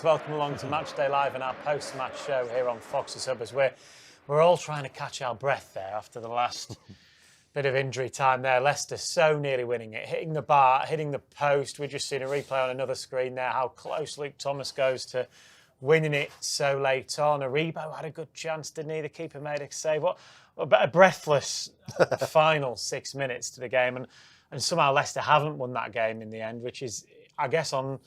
folks. Welcome along to Matchday Live and our post-match show here on Fox's Hub, as we're all trying to catch our breath there after the last bit of injury time there. Leicester so nearly winning it, hitting the bar, hitting the post. We've just seen a replay on another screen there, how close Luke Thomas goes to winning it so late on. Aribo had a good chance, didn't he? The keeper made a save. What a breathless final 6 minutes to the game. And somehow Leicester haven't won that game in the end, which is, I guess, on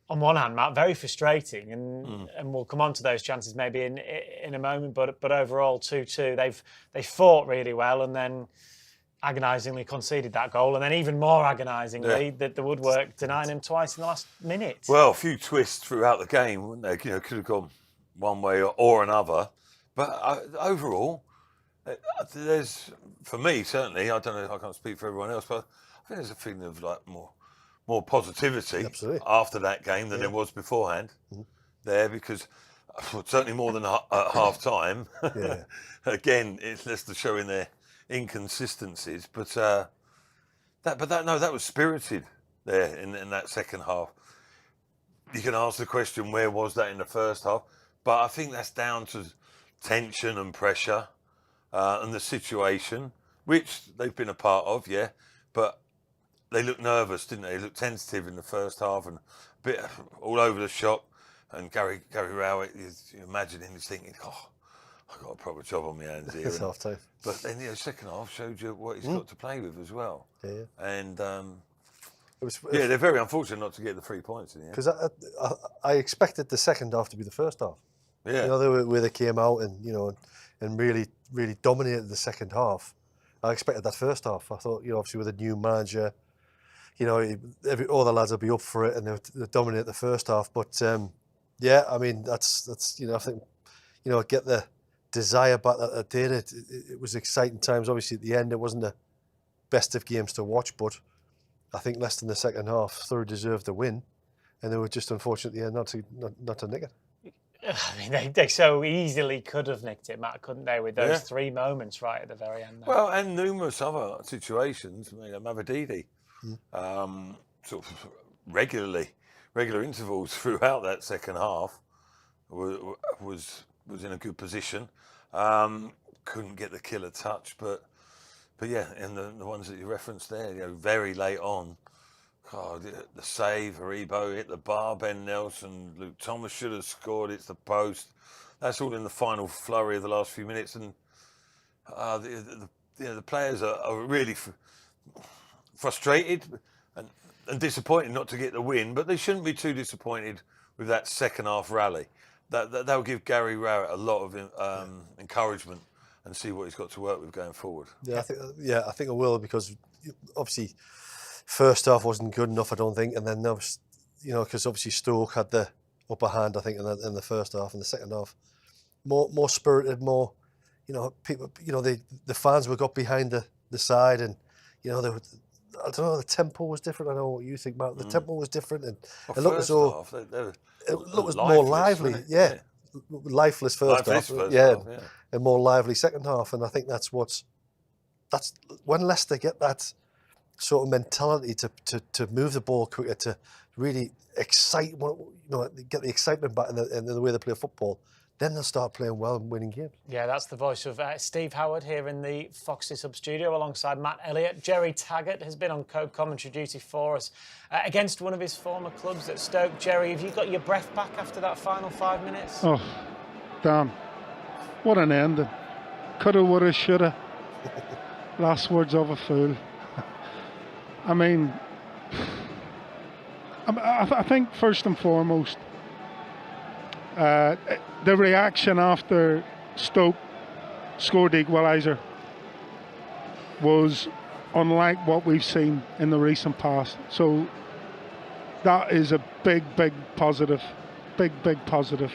one hand, Matt, very frustrating, and we'll come on to those chances maybe in a moment. But overall, 2-2, they fought really well, and then agonisingly conceded that goal, and then even more agonisingly, the woodwork denying him twice in the last minute. Well, a few twists throughout the game, wouldn't they? You know, could have gone one way or another. But overall, there's, for me certainly, I don't know, I can't speak for everyone else, but I think there's a feeling of like more positivity after that game than there was beforehand there, because certainly more than at half time. Again, it's Leicester showing their inconsistencies, but that was spirited there in that second half. You can ask the question, where was that in the first half? But I think that's down to tension and pressure and the situation, which they've been a part of, but they looked nervous, didn't they? They looked tentative in the first half and a bit all over the shop. And Gary Rowett, you imagine him thinking, "Oh, I've got a proper job on my hands here." It's half time. But then the second half showed you what he's got to play with as well. And they're very unfortunate not to get the 3 points in the end. Because I expected the second half to be the first half. Yeah. You know, where they came out and really dominated the second half. I expected that first half. I thought, obviously with a new manager, all the lads will be up for it, and they'll dominate the first half. But I mean, that's I think, get the desire back that they did. It was exciting times. Obviously, at the end, it wasn't the best of games to watch, but I think Leicester in the second half thoroughly deserved the win, and they were just unfortunate not to nick it. I mean, they so easily could have nicked it, Matt, couldn't they, with those 3 moments right at the very end there. Well, and numerous other situations. I mean, Mavididi, sort of regular intervals throughout that second half, was in a good position. Couldn't get the killer touch, but yeah, and the ones that you referenced there, very late on. God, the save, Aribo hit the bar, Ben Nelson, Luke Thomas should have scored, it's the post. That's all in the final flurry of the last few minutes, and the players are really frustrated and disappointed not to get the win, but they shouldn't be too disappointed with that second half rally. That'll give Gary Rowett a lot of encouragement and see what he's got to work with going forward. I think it will, because obviously first half wasn't good enough, I don't think, and then there was, because obviously Stoke had the upper hand, I think, in the first half, and the second half more spirited, more, people, the fans were got behind the side, and they were, I don't know, the tempo was different. I know what you think, Matt. The tempo was different, and it looked as though it looked more lively. Lifeless first half, and more lively second half. And I think that's when Leicester get that sort of mentality to move the ball quicker, to really excite, get the excitement back in the way they play football. Then they'll start playing well and winning games. Yeah, that's the voice of Steve Howard here in the Fox's Hub studio alongside Matt Elliott. Jerry Taggart has been on co-commentary duty for us against one of his former clubs at Stoke. Jerry, have you got your breath back after that final 5 minutes? Oh, damn. What an ending. Coulda, woulda, shoulda. Last words of a fool. I mean, I think first and foremost, the reaction after Stoke scored the equaliser was unlike what we've seen in the recent past. So that is a big positive. Big positive.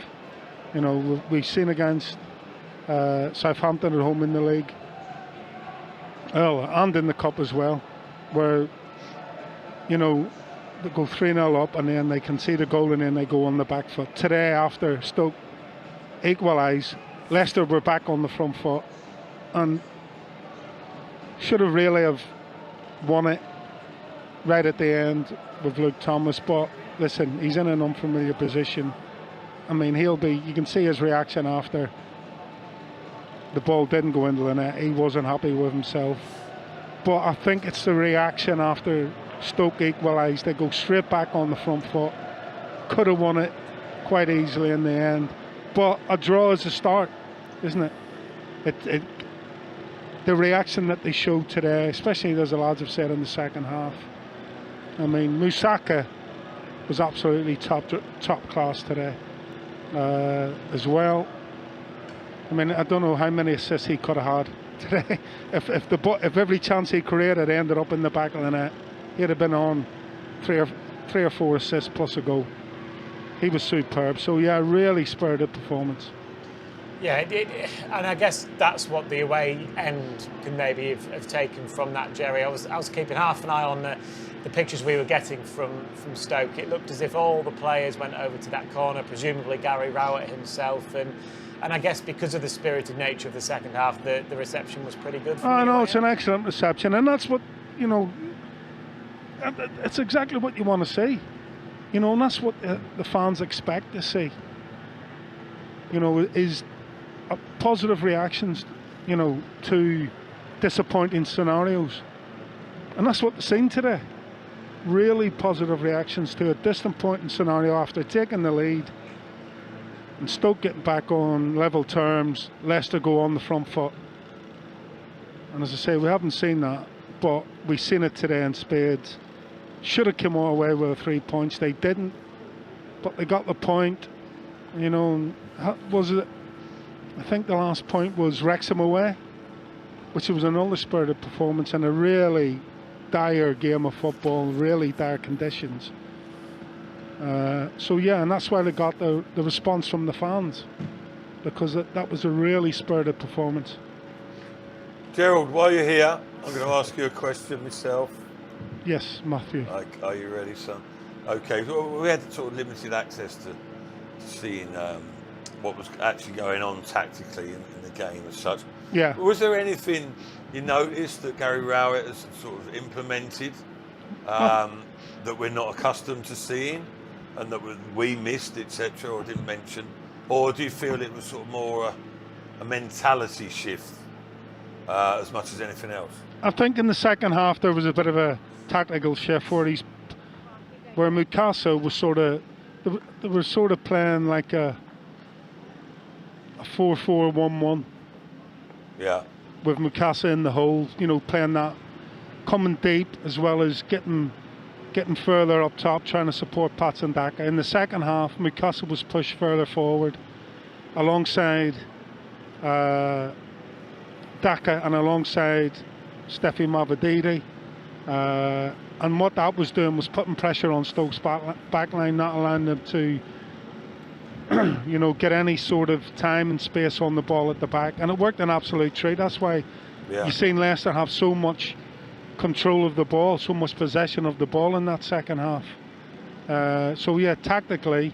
We've seen against Southampton at home in the league. And in the cup as well, where, they go 3-0 up and then they concede a goal and then they go on the back foot. Today, after Stoke equalised, Leicester were back on the front foot and should have really have won it right at the end with Luke Thomas. But listen, he's in an unfamiliar position. I mean, you can see his reaction after the ball didn't go into the net. He wasn't happy with himself. But I think it's the reaction after Stoke equalised. They go straight back on the front foot. Could have won it quite easily in the end. But a draw is a start, isn't it? The reaction that they showed today, especially as the lads have said in the second half. I mean, Musaka was absolutely top class today as well. I mean, I don't know how many assists he could have had today. If every chance he created ended up in the back of the net, he'd have been on three or four assists plus a goal. He was superb. So yeah, really spirited performance. Yeah, and I guess that's what the away end can maybe have taken from that, Jerry. I was keeping half an eye on the pictures we were getting from Stoke. It looked as if all the players went over to that corner, presumably Gary Rowett himself, and I guess because of the spirited nature of the second half, the reception was pretty good. I know, it's an excellent reception, and that's what, it's exactly what you want to see. And that's what the fans expect to see. Is positive reactions, to disappointing scenarios. And that's what they've seen today. Really positive reactions to a disappointing scenario after taking the lead. And Stoke getting back on level terms, Leicester go on the front foot. And as I say, we haven't seen that, but we've seen it today in spades. Should have come away with 3 points. They didn't, but they got the point. Was it? I think the last point was Wrexham away, which was another spirited performance and a really dire game of football, really dire conditions. So yeah, and that's why they got the response from the fans, because that was a really spirited performance. Gerald, while you're here, I'm going to ask you a question myself. Yes, Matthew. Are you ready, son? Okay, so we had sort of limited access to seeing what was actually going on tactically in the game as such. Yeah. Was there anything you noticed that Gary Rowett has sort of implemented that we're not accustomed to seeing and that we missed, etc., or didn't mention? Or do you feel it was sort of more a mentality shift as much as anything else? I think in the second half there was a bit of a tactical shift where Mukasa was they were sort of playing like a 4-4-1-1. Yeah. With Mukasa in the hole, playing that, coming deep as well as getting further up top, trying to support Pats and Daka. In the second half, Mukasa was pushed further forward alongside Daka and alongside Steffi Mavididi. And what that was doing was putting pressure on Stoke's backline, not allowing them to get any sort of time and space on the ball at the back. And it worked an absolute treat. That's why you've seen Leicester have so much control of the ball, so much possession of the ball in that second half. So yeah, tactically,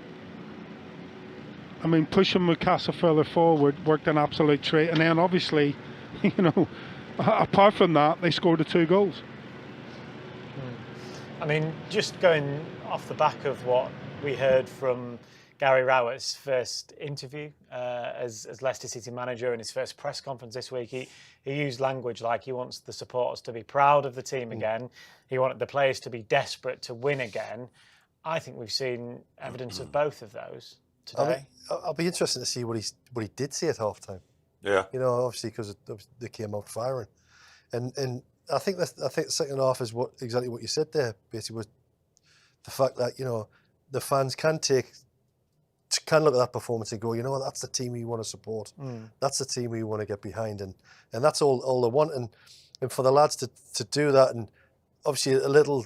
I mean, pushing Mukasa further forward worked an absolute treat. And then obviously, apart from that, they scored the 2 goals. I mean, just going off the back of what we heard from Gary Rowett's first interview as Leicester City manager and his first press conference this week, he used language like he wants the supporters to be proud of the team again. He wanted the players to be desperate to win again. I think we've seen evidence of both of those today. I'll be interested to see what he did say at half time. Yeah. Obviously because they came out firing, and I think the second half is exactly what you said there. Basically, was the fact that the fans can look at that performance and go, that's the team we want to support. That's the team we want to get behind, and that's all they want. And for the lads to do that, and obviously a little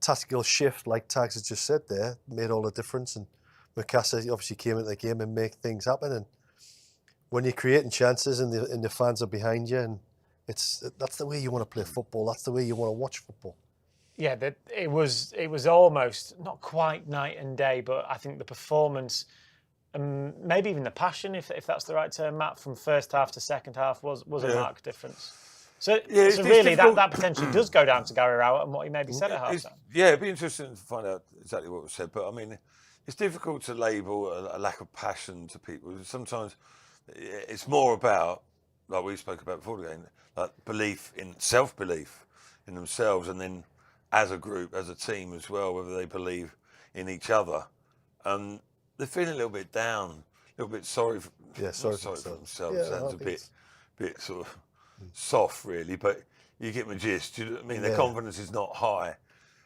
tactical shift like Tags has just said there made all the difference. And Mukasa obviously came into the game and make things happen. And when you're creating chances and the fans are behind you, and that's the way you want to play football. That's the way you want to watch football. Yeah, it was almost not quite night and day, but I think the performance, maybe even the passion, if that's the right term, Matt, from first half to second half was a marked difference. So, Yeah, so it's really, difficult. that potentially does go down to Gary Rowett and what he maybe said at half-time. Yeah, it'd be interesting to find out exactly what was said. But I mean, it's difficult to label a lack of passion to people. Sometimes it's more about, like we spoke about before the game, like belief in self-belief in themselves, and then as a group, as a team as well, whether they believe in each other. They're feeling a little bit down, a little bit sorry for, sorry for for themselves. Yeah, Sounds a bit sort of soft, really, but you get my gist. Do you know what I mean? Their confidence is not high,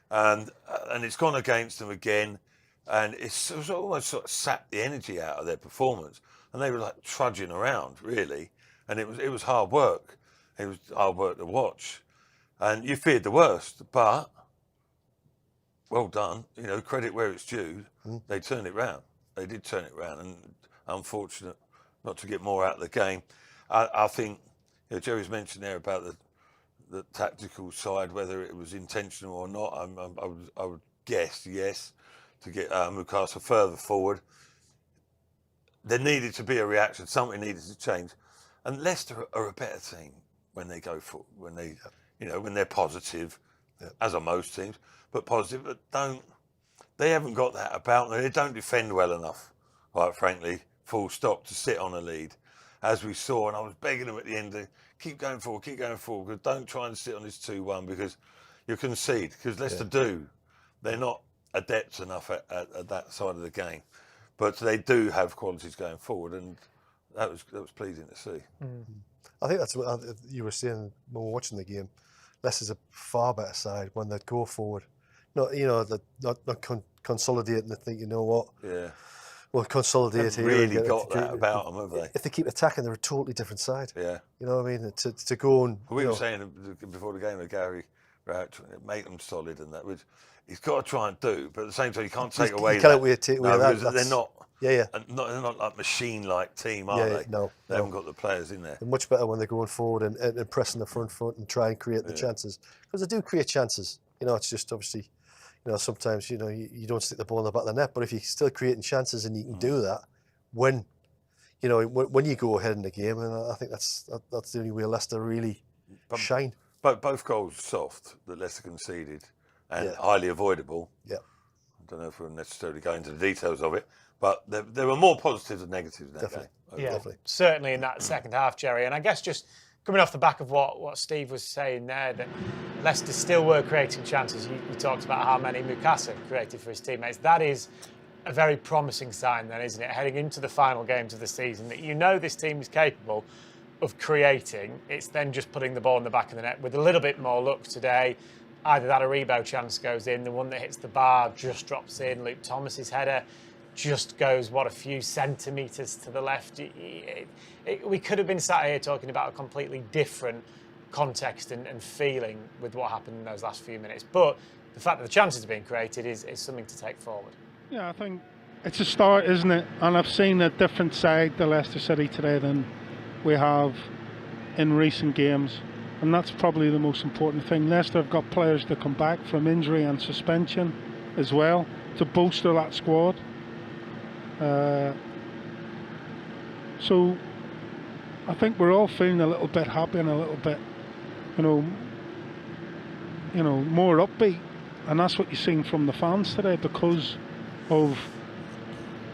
and it's gone against them again, and it's almost sort of sapped the energy out of their performance, and they were like trudging around, really, and it was hard work. It was hard work to watch, and you feared the worst, but well done. You know, credit where it's due. They turned it round. They did turn it round, and unfortunate not to get more out of the game. I think, you know, Jerry's mentioned there about the tactical side, whether it was intentional or not. I would guess yes, to get Mukasa further forward. There needed to be a reaction. Something needed to change, and Leicester are a better team when they go for when they're positive, as are most teams, but positive. But they haven't got that about them. They don't defend well enough, quite frankly. Full stop, to sit on a lead, as we saw. And I was begging them at the end to keep going forward, because don't try and sit on this 2-1 because you concede. Because Leicester they're not adept enough at that side of the game, but they do have qualities going forward, and that was pleasing to see. I think that's what you were saying when we were watching the game. Leicester's a far better side when they go forward. Not consolidating and think, you know what? Yeah. Well, consolidate here. Really got that about them, have they? If they keep attacking, they're a totally different side. Yeah. You know what I mean? To go and we were saying before the game with Gary, make them solid, and that which he's got to try and do, but at the same time, you can't take away. You can't take away that. They're not. Yeah. They're not like machine-like team, are they? No. They haven't got the players in there. They're much better when they're going forward and pressing the front foot and try and create the chances, because they do create chances. You know, it's just obviously, you know, sometimes you don't stick the ball in the back of the net, but if you're still creating chances and you can do that when you go ahead in the game, and I think that's the only way Leicester really shine. But both goals soft that Leicester conceded and highly avoidable. Yeah. I don't know if we'll necessarily go into the details of it, but there were more positives than negatives in that game. Yeah, Definitely. certainly in that second half, Jerry. And I guess just coming off the back of what Steve was saying there, that Leicester still were creating chances. You talked about how many Mukasa created for his teammates. That is a very promising sign then, isn't it? Heading into the final games of the season, that this team is capable of creating. It's then just putting the ball in the back of the net with a little bit more luck today. Either that Aribo chance goes in, the one that hits the bar just drops in, Luke Thomas's header just goes, a few centimetres to the left. We could have been sat here talking about a completely different context and feeling with what happened in those last few minutes. But the fact that the chances are being created is something to take forward. Yeah, I think it's a start, isn't it? And I've seen a different side to Leicester City today than we have in recent games. And that's probably the most important thing. Leicester have got players to come back from injury and suspension as well to bolster that squad. So I think we're all feeling a little bit happy and a little bit, more upbeat, and that's what you're seeing from the fans today, because of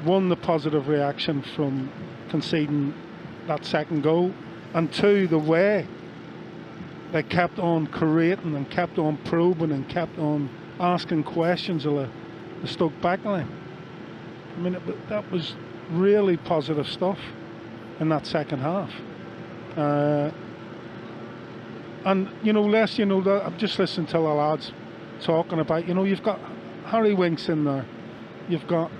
one, the positive reaction from conceding that second goal, and two, the way they kept on creating and kept on probing and kept on asking questions of the Stoke backline. I mean, that was really positive stuff in that second half. And, Les, I'm just listening to the lads talking about, you've got Harry Winks in there, you've got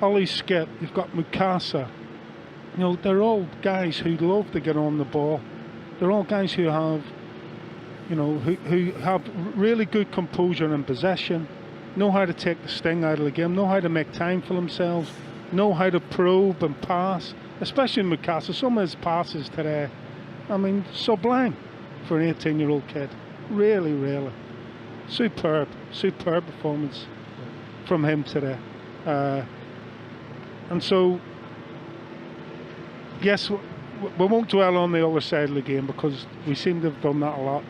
Ollie Skip, you've got Mukasa. They're all guys who love to get on the ball. They're all guys who have, who have really good composure and possession, know how to take the sting out of the game, know how to make time for themselves, know how to probe and pass, especially Mukasa. Some of his passes today, I mean, sublime for an 18-year-old kid. Really, really. Superb performance from him today. And so, yes, we won't dwell on the other side of the game because we seem to have done that a lot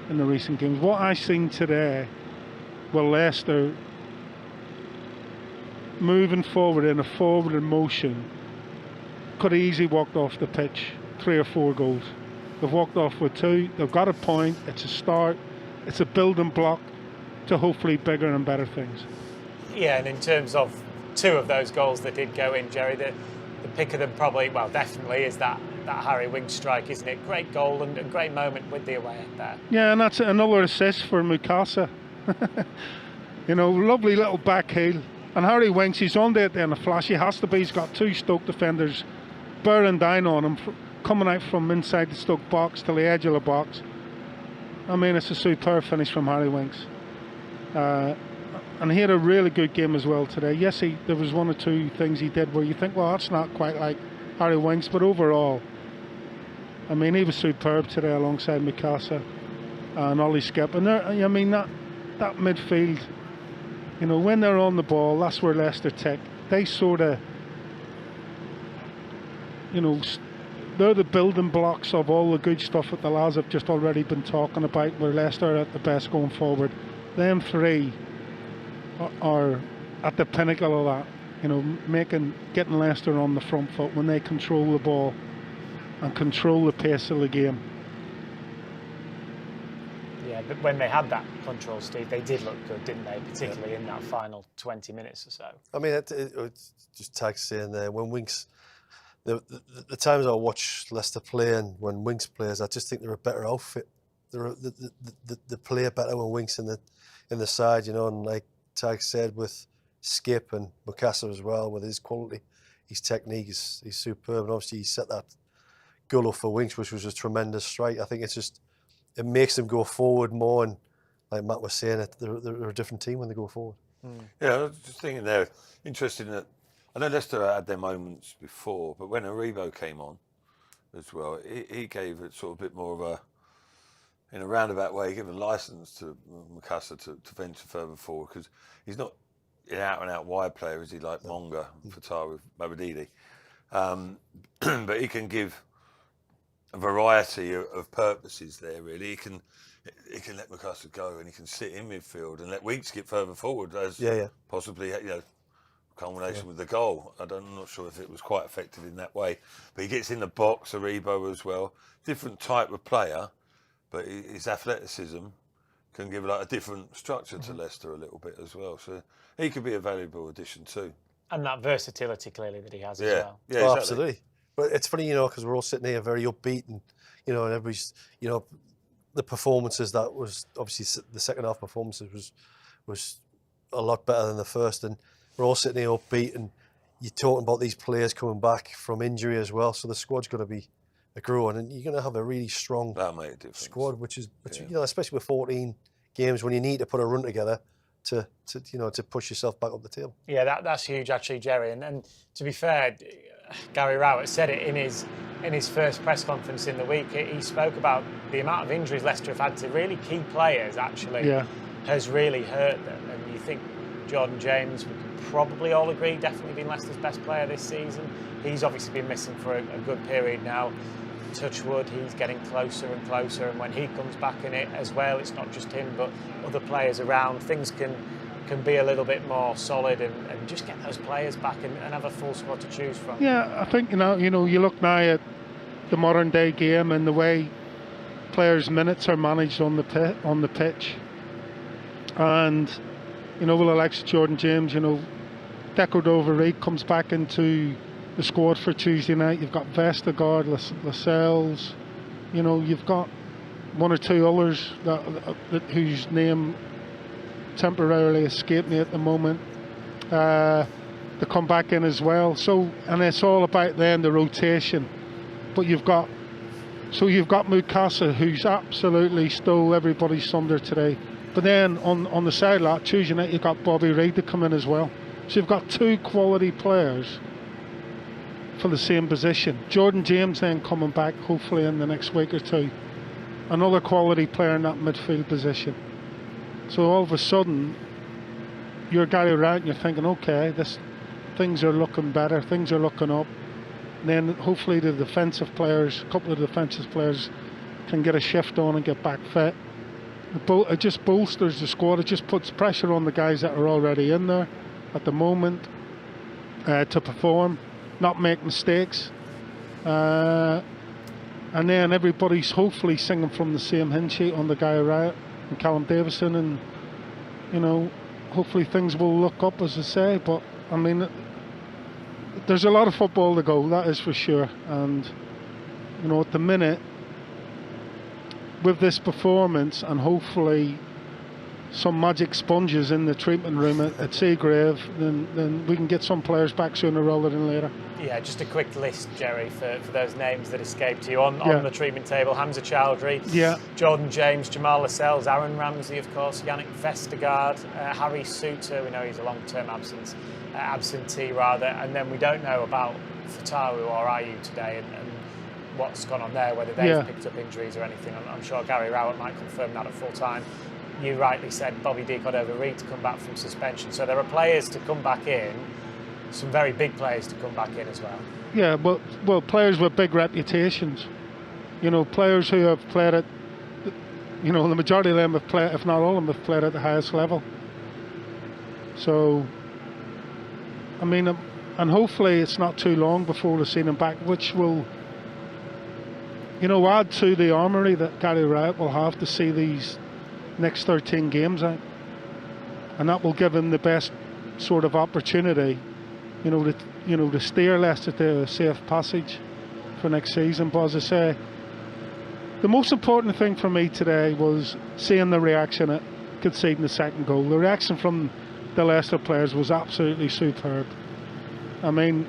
in the recent games. What I seen today, well, Leicester moving forward in a forward motion, could have easily walked off the pitch 3 or 4 goals. They've walked off with 2. They've got a point. It's a start. It's a building block to hopefully bigger and better things. Yeah, and in terms of 2 of those goals that did go in, Jerry, the pick of them probably, well, definitely is that Harry Winks strike, isn't it? Great goal and a great moment with the away end there. Yeah, and that's another assist for Mukasa. You know, lovely little back heel. And Harry Winks, he's on there in a flash. He has to be. He's got 2 Stoke defenders bearing down on him, coming out from inside the Stoke box to the edge of the box. I mean, it's a superb finish from Harry Winks. And he had a really good game as well today. Yes, there was 1 or 2 things he did where you think, well, that's not quite like Harry Winks, but overall, I mean, he was superb today alongside Mikasa and Ollie Skip. And I mean, that midfield, you know, when they're on the ball, that's where Leicester tick. They sort of, you know, they're the building blocks of all the good stuff that the lads have just already been talking about, where Leicester are at the best going forward. Them 3 are at the pinnacle of that, you know, getting Leicester on the front foot when they control the ball and control the pace of the game. Yeah, but when they had that control, Steve, they did look good, didn't they? Particularly in that final 20 minutes or so. I mean, it's just tags saying there when Winks, the times I watch Leicester play and when Winks plays, I just think they're a better outfit. They play better when Winks in the side, you know, and like Tag said, with Skip and Mukasa as well, with his quality, his technique is superb, and obviously he set that goal up for Winks, which was a tremendous strike. I think it makes them go forward more, and like Matt was saying, they're a different team when they go forward. Yeah, I was just thinking there, interesting that I know Leicester had their moments before, but when Aribo came on as well, he gave it sort of a bit more of a, in a roundabout way, given license to Mukasa to venture further forward, because he's not an out-and-out wide player, is he, like Monga, Fatah with Mabadidi. But he can give a variety of purposes there, really. He can let Mukasa go, and he can sit in midfield and let Winks get further forward, as possibly, you know, culmination with the goal. I'm not sure if it was quite effective in that way, but he gets in the box, Aribo as well. Different type of player, but his athleticism can give like a different structure to Leicester a little bit as well. So he could be a valuable addition too. And that versatility clearly that he has as well. Yeah, exactly. Absolutely. But it's funny, you know, because we're all sitting here very upbeat, and you know, and everybody's, you know, the performances that was obviously the second half performances was a lot better than the first, and we're all sitting here upbeat, and you're talking about these players coming back from injury as well. So the squad's going to be growing, and you're going to have a really strong squad, which you know, especially with 14 games when you need to put a run together to you know, to push yourself back up the table. Yeah, that's huge actually, Jerry. And to be fair, Gary Rowett said it in his first press conference in the week. He spoke about the amount of injuries Leicester have had to really key players actually has really hurt them. And you think Jordan James, we could probably all agree, definitely been Leicester's best player this season. He's obviously been missing for a good period now. Touchwood, he's getting closer and closer, and when he comes back in it as well, it's not just him but other players around. Things can be a little bit more solid, and just get those players back and have a full squad to choose from. Yeah, I think you know you look now at the modern day game and the way players' minutes are managed on the pitch, and you know, with Alex Jordan James, you know, Deco Reid comes back into the squad for Tuesday night. You've got Vestergaard, Lascelles, you know, you've got 1 or 2 others that whose name temporarily escaped me at the moment to come back in as well. So, and it's all about then the rotation. But you've got Mukasa, who's absolutely stole everybody's thunder today. But then on the side lot, Tuesday night, you've got Bobby Reid to come in as well. So you've got 2 quality players for the same position. Jordan James then coming back hopefully in the next week or 2. Another quality player in that midfield position. So all of a sudden, you're Gary Rowett and you're thinking, okay, things are looking better, things are looking up. And then hopefully the defensive players, a couple of defensive players, can get a shift on and get back fit. It just bolsters the squad. It just puts pressure on the guys that are already in there at the moment to perform, not make mistakes. And then everybody's hopefully singing from the same hymn sheet on the Gary Rowett and Callum Davison, and you know, hopefully things will look up, as I say. But I mean, there's a lot of football to go, that is for sure. And you know, at the minute, with this performance and hopefully some magic sponges in the treatment room at Seagrave, then we can get some players back sooner rather than later. Yeah, just a quick list, Jerry, for those names that escaped you on the treatment table. Hamza Chowdhury, Jordan James, Jamal Lascelles, Aaron Ramsey, of course, Yannick Vestergaard, Harry Souttar, we know he's a long-term absentee rather, and then we don't know about Fatawu or Ayew today and what's gone on there, whether they've picked up injuries or anything. I'm sure Gary Rowett might confirm that at full time. You rightly said Bobby D got over Reed to come back from suspension, so there are players to come back in, some very big players to come back in as well. Yeah, but well, players with big reputations, you know, players who have played at, you know, the majority of them have played, if not all of them, have played at the highest level. So, I mean, and hopefully it's not too long before we'll see them back, which will, you know, add to the armoury that Gary Rowett will have to see these next 13 games out, and that will give him the best sort of opportunity, you know, to steer Leicester to a safe passage for next season. But as I say, the most important thing for me today was seeing the reaction at conceding the second goal. The reaction from the Leicester players was absolutely superb. I mean,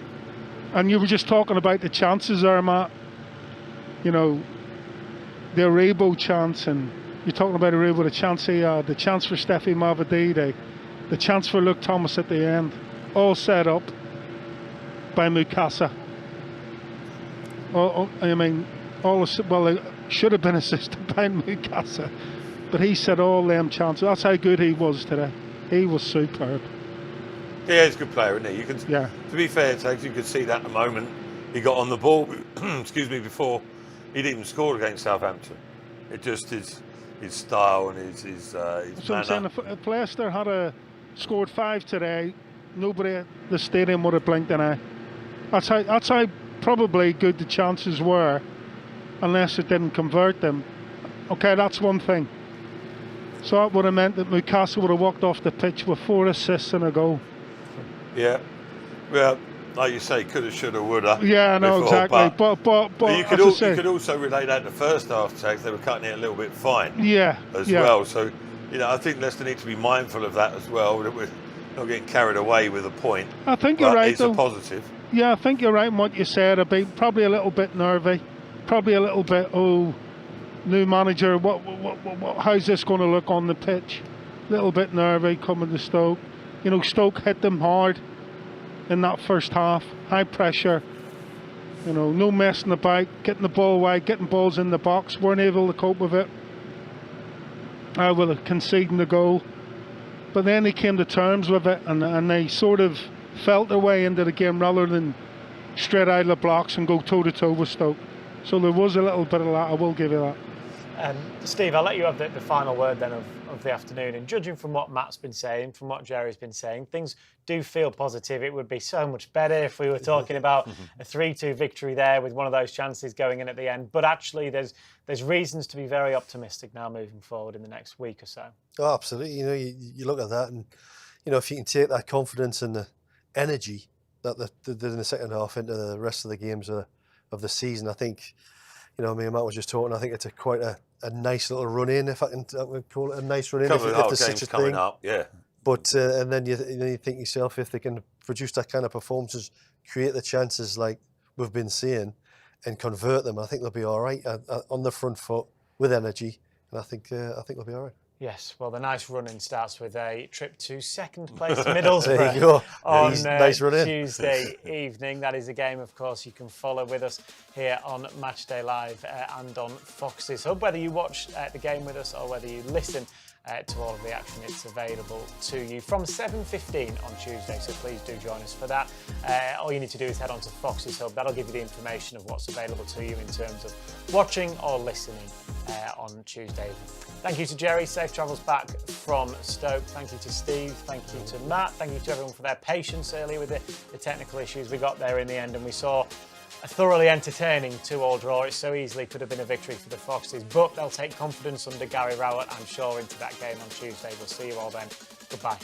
and you were just talking about the chances there, Matt. You know, the Aribo chance, and you're talking about Aribo, the chance he had, the chance for Steffi Mavadide, the chance for Luke Thomas at the end, all set up by Mukasa. I mean, well, it should have been assisted by Mukasa, but he set all them chances. That's how good he was today. He was superb. Yeah, he's a good player, isn't he? You can, to be fair, Tags, you could see that the moment he got on the ball, excuse me, before he'd even scored against Southampton. It just his style and his That's manner. I'm saying. If Leicester had scored 5 today, nobody at the stadium would have blinked an eye. That's how probably good the chances were, unless it didn't convert them. Okay, that's one thing. So that would have meant that Mukasa would have walked off the pitch with 4 assists and a goal. Yeah, well, like you say, coulda, shoulda, woulda. Yeah, no, exactly. But you could also relate that to the first half, Tags. They were cutting it a little bit fine. Well. So, you know, I think Leicester need to be mindful of that as well. That we're not getting carried away with a point. I think you're right. It's a positive. Yeah, I think you're right in what you said about probably a little bit nervy, probably a little bit new manager. How's this going to look on the pitch? A little bit nervy coming to Stoke. You know, Stoke hit them hard in that first half, high pressure, you know, no messing about, getting the ball wide, getting balls in the box, weren't able to cope with it. With conceding the goal. But then they came to terms with it, and they sort of felt their way into the game rather than straight out of the blocks and go toe-to-toe with Stoke. So there was a little bit of that, I will give you that. Steve, I'll let you have the final word then of the afternoon. And judging from what Matt's been saying, from what Jerry's been saying, things do feel positive. It would be so much better if we were talking about a 3-2 victory there with one of those chances going in at the end. But actually, there's reasons to be very optimistic now moving forward in the next week or so. Oh, absolutely. You know, you look at that, and you know, if you can take that confidence and the energy that they did in the second half into the rest of the games of the season, I think, you know, me and Matt was just talking, I think it's quite a nice little run in, if I would call it a nice run in, if there's such a thing. Up, yeah. But and then you think yourself, if they can produce that kind of performances, create the chances like we've been seeing, and convert them, I think they'll be all right on the front foot with energy, and I think they'll be all right. Yes, well, the nice run-in starts with a trip to second place Middlesbrough there you go. on nice Tuesday evening. That is a game, of course, you can follow with us here on Matchday Live and on Fox's Hub. Whether you watch the game with us or whether you listen to all of the action. It's available to you from 7:15 on Tuesday, so please do join us for that. All you need to do is head on to Fox's Hub. That'll give you the information of what's available to you in terms of watching or listening on Tuesday. Thank you to Jerry, safe travels back from Stoke. Thank you to Steve, thank you to Matt, thank you to everyone for their patience earlier with the technical issues. We got there in the end and we saw a thoroughly entertaining 2-2 draw. It so easily could have been a victory for the Foxes, but they'll take confidence under Gary Rowett, I'm sure, into that game on Tuesday. We'll see you all then. Goodbye.